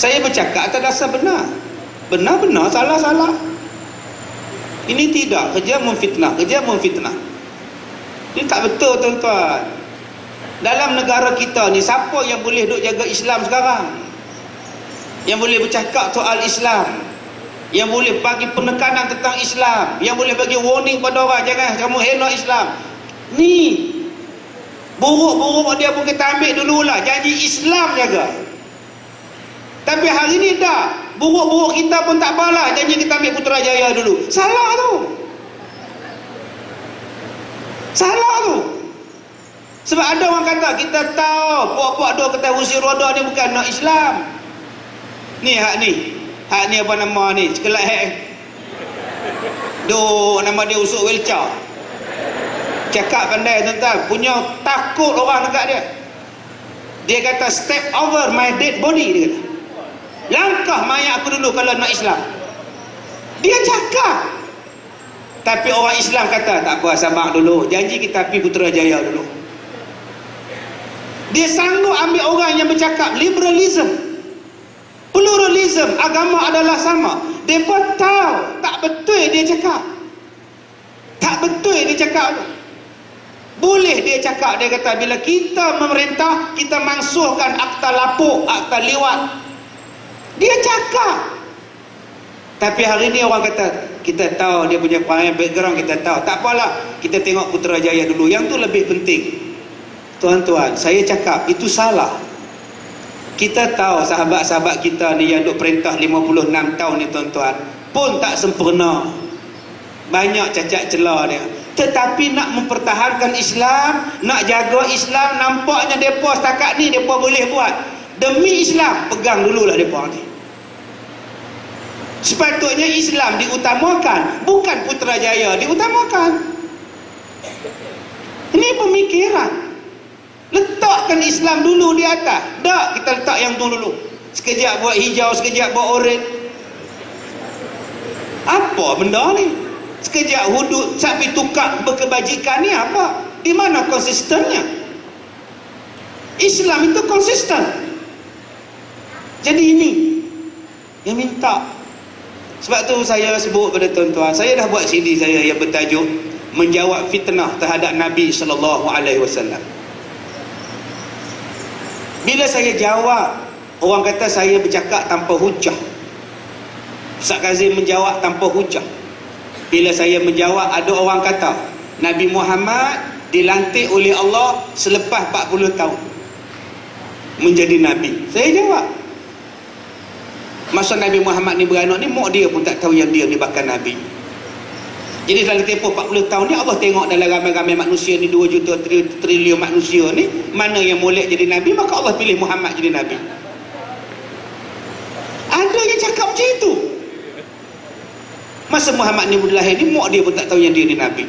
Saya bercakap atas dasar benar. Benar-benar, salah-salah. Ini tidak, kerja memfitnah. Ini tak betul, tuan-tuan. Dalam negara kita ni, siapa yang boleh duk jaga Islam sekarang? Yang boleh bercakap soal Islam, yang boleh bagi penekanan tentang Islam, yang boleh bagi warning pada orang, jangan kamu hina Islam. Ni buruk-buruk dia pun kita ambil dululah, janji Islam jaga. Tapi hari ni dah, buruk-buruk kita pun tak apalah, janji kita ambil Putrajaya dulu. Salah tu. Sebab ada orang kata, kita tahu puak-puak dua kata kursi roda ni bukan nak Islam. Ni hak ni apa nama ni, sekelak nama dia usuk wheelchair. Cakap pandai, tuan-tuan, punya takut orang dekat dia. Dia kata step over my dead body, dia kata. Langkah mayat aku dulu kalau nak Islam. Dia cakap. Tapi orang Islam kata, tak apa, sabar dulu, janji kita pergi Putrajaya dulu. Dia sanggup ambil orang yang bercakap liberalism, pluralism, agama adalah sama. Mereka tahu tak betul dia cakap. Boleh dia cakap, dia kata bila kita memerintah, kita mansuhkan akta lapuk, akta liwat. Dia cakap. Tapi hari ni orang kata, kita tahu dia punya background, kita tahu. Tak apalah, kita tengok Putrajaya dulu. Yang tu lebih penting. Tuan-tuan, saya cakap itu salah. Kita tahu sahabat-sahabat kita ni yang duk perintah 56 tahun ni, tuan-tuan, pun tak sempurna. Banyak cacat celah dia. Tetapi nak mempertahankan Islam, nak jaga Islam, nampaknya mereka setakat ni mereka boleh buat. Demi Islam, pegang dululah mereka ni. Sepatutnya Islam diutamakan, bukan Putrajaya diutamakan. Ini pemikiran. Letakkan Islam dulu di atas. Tak, kita letak yang tu dulu. Sekejap buat hijau, sekejap buat oranye. Apa benda ni? Sekejap hudud sampai tukar berkebajikan ni apa? Di mana konsistennya? Islam itu konsisten. Jadi ini yang minta. Sebab tu saya sebut pada tuan-tuan, saya dah buat CD saya yang bertajuk Menjawab Fitnah Terhadap Nabi SAW. Bila saya jawab, orang kata saya bercakap tanpa hujah. Ustaz Kazim menjawab tanpa hujah. Bila saya menjawab, ada orang kata Nabi Muhammad dilantik oleh Allah selepas 40 tahun menjadi Nabi. Saya jawab, masa Nabi Muhammad ni beranak ni, mak dia pun tak tahu yang dia ni bakal Nabi. Jadi dalam tempoh 40 tahun ni, Allah tengok dalam ramai-ramai manusia ni, 2 juta triliun manusia ni, mana yang molek jadi Nabi, maka Allah pilih Muhammad jadi Nabi. Ada yang cakap macam itu. Masa Muhammad ni lahir ni, mak dia pun tak tahu yang dia ni Nabi.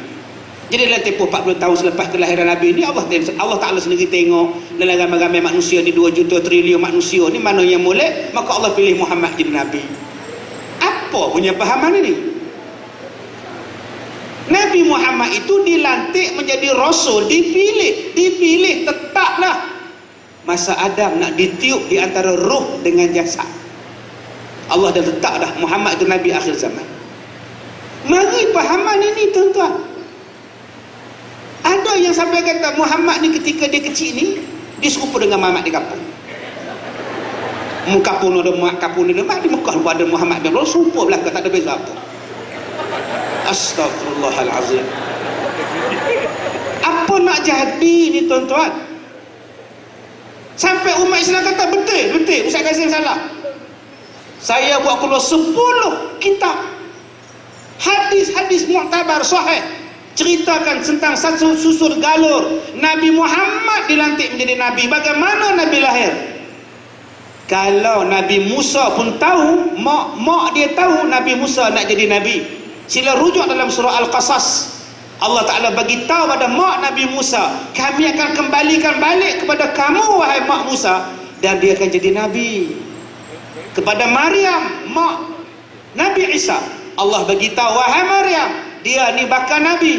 Jadi dalam tempoh 40 tahun selepas kelahiran Nabi ni, Allah Ta'ala sendiri tengok dalam ramai-ramai manusia ni, 2 juta triliun manusia ni, mana yang molek, maka Allah pilih Muhammad jadi Nabi. Apa punya fahaman ini? Nabi Muhammad itu dilantik menjadi Rasul, dipilih tetaplah. Masa Adam nak ditiup di antara roh dengan jasad, Allah dah letak dah Muhammad itu Nabi akhir zaman. Mari fahaman ini, tuan-tuan. Ada yang sampai kata Muhammad ni ketika dia kecil ni, dia serupa dengan Muhammad di kampung. Kapung ada Muhammad, kapung ada Muhammad, di Mekah ada Muhammad bin Rasul, serupa belakang, tak ada beza apa. Astaghfirullahalazim. Apa nak jadi ni, tuan-tuan? Sampai umat Islam kata betul Ustaz Kazim salah. Saya buat keluar 10 kitab hadis muktabar sahih, ceritakan tentang satu susur galur Nabi Muhammad dilantik menjadi Nabi. Bagaimana Nabi lahir? Kalau Nabi Musa pun tahu, mak dia tahu Nabi Musa nak jadi Nabi. Sila rujuk dalam surah Al-Qasas. Allah Ta'ala bagi tahu pada mak Nabi Musa, kami akan kembalikan balik kepada kamu wahai mak Musa, dan dia akan jadi Nabi. Kepada Maryam, mak Nabi Isa, Allah bagi tahu, wahai Maryam, dia ni bakal Nabi.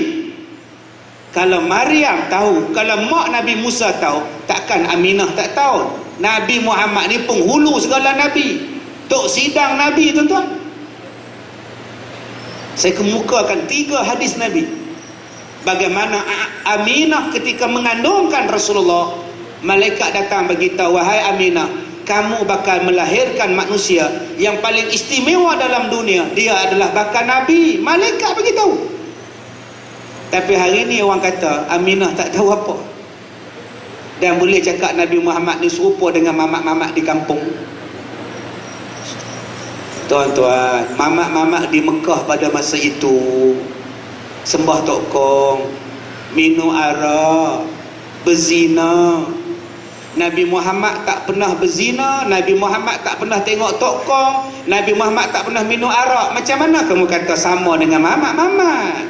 Kalau Maryam tahu, kalau mak Nabi Musa tahu, takkan Aminah tak tahu? Nabi Muhammad ni penghulu segala Nabi, tok sidang Nabi, tuan-tuan. Saya kemukakan 3 hadis Nabi bagaimana Aminah ketika mengandungkan Rasulullah. Malaikat datang beritahu, wahai Aminah, kamu bakal melahirkan manusia yang paling istimewa dalam dunia. Dia adalah bakal Nabi. Malaikat beritahu. Tapi hari ni orang kata Aminah tak tahu apa, dan boleh cakap Nabi Muhammad ni serupa dengan mamak-mamak di kampung. Tuan-tuan, mamak-mamak di Mekah pada masa itu sembah tokong, minum arak, berzina. Nabi Muhammad tak pernah berzina, Nabi Muhammad tak pernah tengok tokong, Nabi Muhammad tak pernah minum arak. Macam mana kamu kata sama dengan mamak-mamak?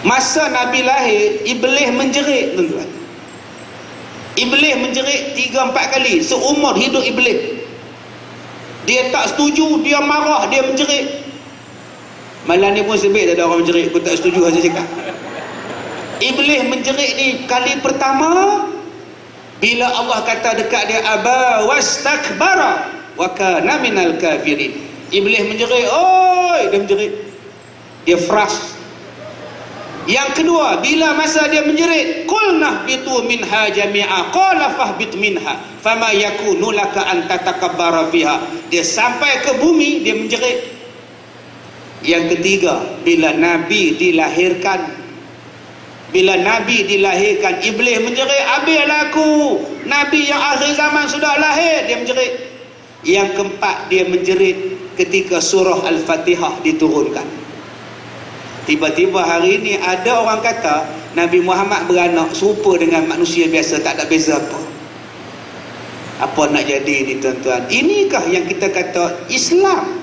Masa Nabi lahir, Iblis menjerit, tuan-tuan. Iblis menjerit 3-4 kali seumur hidup Iblis. Dia tak setuju, dia marah, dia menjerit. Malam ni pun sebab tak ada orang menjerit, aku tak setuju saja cakap. Iblis menjerit ni kali pertama bila Allah kata dekat dia, aba wastakbara wa kana minal kafirin. Iblis menjerit, oi, dia menjerit, dia frust. Yang kedua, bila masa dia menjerit, qulna bitu minha jami'a qala fahbit minha fama yakunu laka an tatakabbara fiha. Dia sampai ke bumi, dia menjerit. Yang ketiga, bila Nabi dilahirkan, Iblis menjerit, habislah aku, Nabi yang akhir zaman sudah lahir, dia menjerit. Yang keempat, dia menjerit ketika surah Al-Fatihah diturunkan. Tiba-tiba hari ini ada orang kata Nabi Muhammad beranak serupa dengan manusia biasa, tak ada beza apa. Apa nak jadi ni, tuan-tuan? Inikah yang kita kata Islam?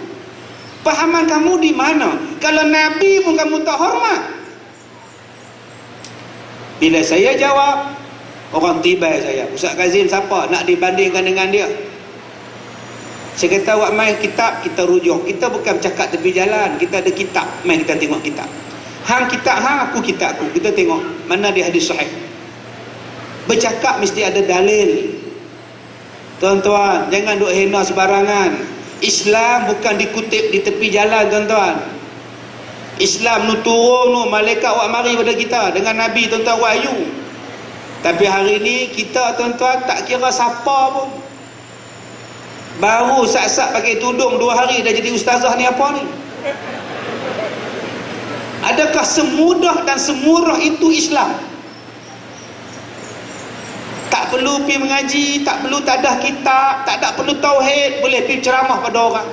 Pahaman kamu di mana? Kalau Nabi pun kamu tak hormat. Bila saya jawab, orang tibai saya, Ustaz Kazim siapa nak dibandingkan dengan dia? Saya kata, awak main kitab, kita rujuk. Kita bukan cakap tepi jalan, kita ada kitab, main kita tengok kitab. Hang kitab hang, aku kitab aku, kita tengok mana dia hadis sahih. Bercakap mesti ada dalil. Tuan-tuan, jangan duk hina sebarangan. Islam bukan dikutip di tepi jalan, tuan-tuan. Islam nu turun nu, malaikat awak mari pada kita dengan Nabi, tuan-tuan, wahyu. Tapi hari ni kita, tuan-tuan, tak kira siapa pun. Baru sat-sat pakai tudung 2 hari dah jadi ustazah ni apa ni? Adakah semudah dan semurah itu Islam? Tak perlu pergi mengaji, tak perlu tadah kitab, tak perlu tauhid, boleh pergi ceramah pada orang.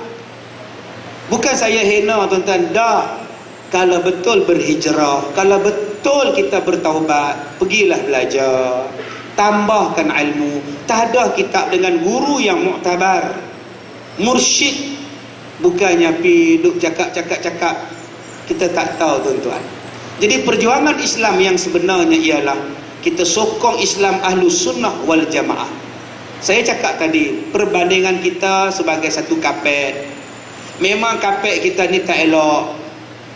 Bukan saya hina, tuan-tuan, dah. Kalau betul berhijrah, kalau betul kita bertaubat, pergilah belajar, tambahkan ilmu, tadah kitab dengan guru yang muktabar, mursyid. Bukannya pi duk cakap-cakap, kita tak tahu, tuan-tuan. Jadi perjuangan Islam yang sebenarnya ialah kita sokong Islam Ahlus Sunnah wal Jamaah. Saya cakap tadi, perbandingan kita sebagai satu kapet. Memang kapet kita ni tak elok.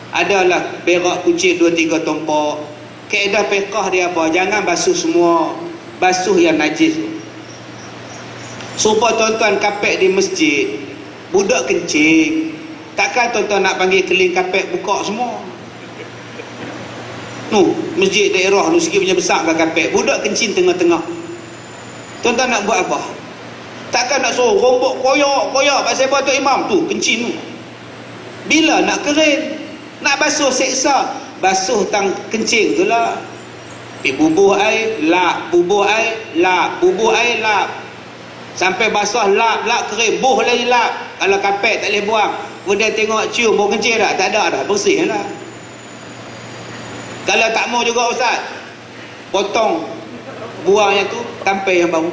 Adalah berak kucing 2-3 tumpuk. Kaedah fiqh dia apa? Jangan basuh semua, basuh yang najis. Supaya tuan-tuan kapet di masjid, budak kencing, takkan tuan-tuan nak panggil keling kapet buka semua. Masjid daerah tu sikit punya besar ke kapet, budak kencing tengah-tengah. Tuan-tuan nak buat apa? Takkan nak suruh rombok koyak pasal apa tu imam tu kencing tu. Bila nak kering, nak basuh seksa, basuh tang kencing tu lah. Bubuh air, lap, bubuh air, lap, bubuh air, lap. Sampai basah, lap, kering, buh lagi lap. Kalau kapet tak boleh buang, kemudian tengok cium bau kencing tak? Tak ada dah, bersih lah. Kalau tak mau juga ustaz, potong, buang yang tu, tampai yang baru.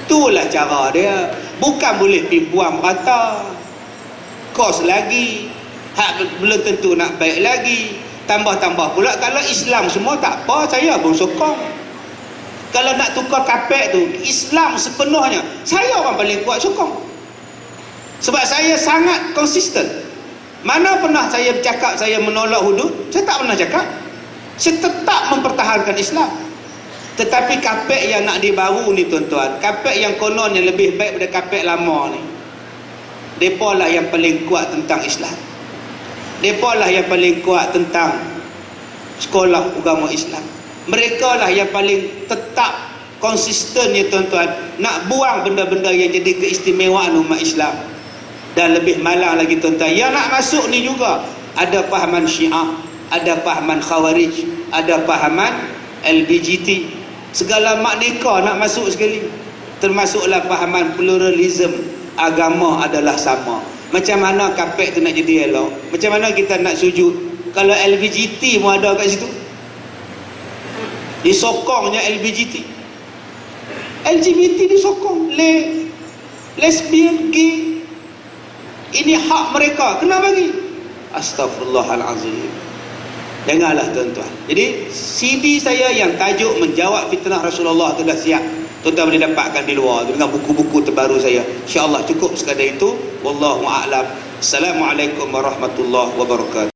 Itulah cara dia. Bukan boleh pergi buang merata, kos lagi, hak belum tentu nak baik lagi, tambah-tambah pula. Kalau Islam semua tak apa, saya pun sokong. Kalau nak tukar kapet tu Islam sepenuhnya, saya orang paling kuat sokong. Sebab saya sangat konsisten. Mana pernah saya bercakap saya menolak hudud? Saya tak pernah cakap. Saya tetap mempertahankan Islam. Tetapi kapek yang nak dibaru ni tuan-tuan, kapek yang konon yang lebih baik daripada kapek lama ni, mereka lah yang paling kuat tentang Islam. Mereka lah yang paling kuat tentang sekolah agama Islam. Mereka lah yang paling tetap konsisten ya tuan-tuan, nak buang benda-benda yang jadi keistimewaan umat Islam. Dan lebih malang lagi tuan-tuan, yang nak masuk ni juga ada pahaman Syiah, ada pahaman Khawarij, ada pahaman LBGT, segala mak nikah nak masuk sekali. Termasuklah pahaman pluralism, agama adalah sama. Macam mana kapek tu nak jadi elok? Macam mana kita nak sujud kalau LBGT pun ada kat situ? Disokongnya LGBT disokong, lesbian, gay, ini hak mereka, kena bagi. Astaghfirullahalazim. Dengarlah tuan-tuan. Jadi CD saya yang tajuk menjawab fitnah Rasulullah tu dah siap. Tuan-tuan boleh dapatkan di luar dengan buku-buku terbaru saya. InsyaAllah cukup sekadar itu. Wallahu a'lam. Assalamualaikum warahmatullahi wabarakatuh.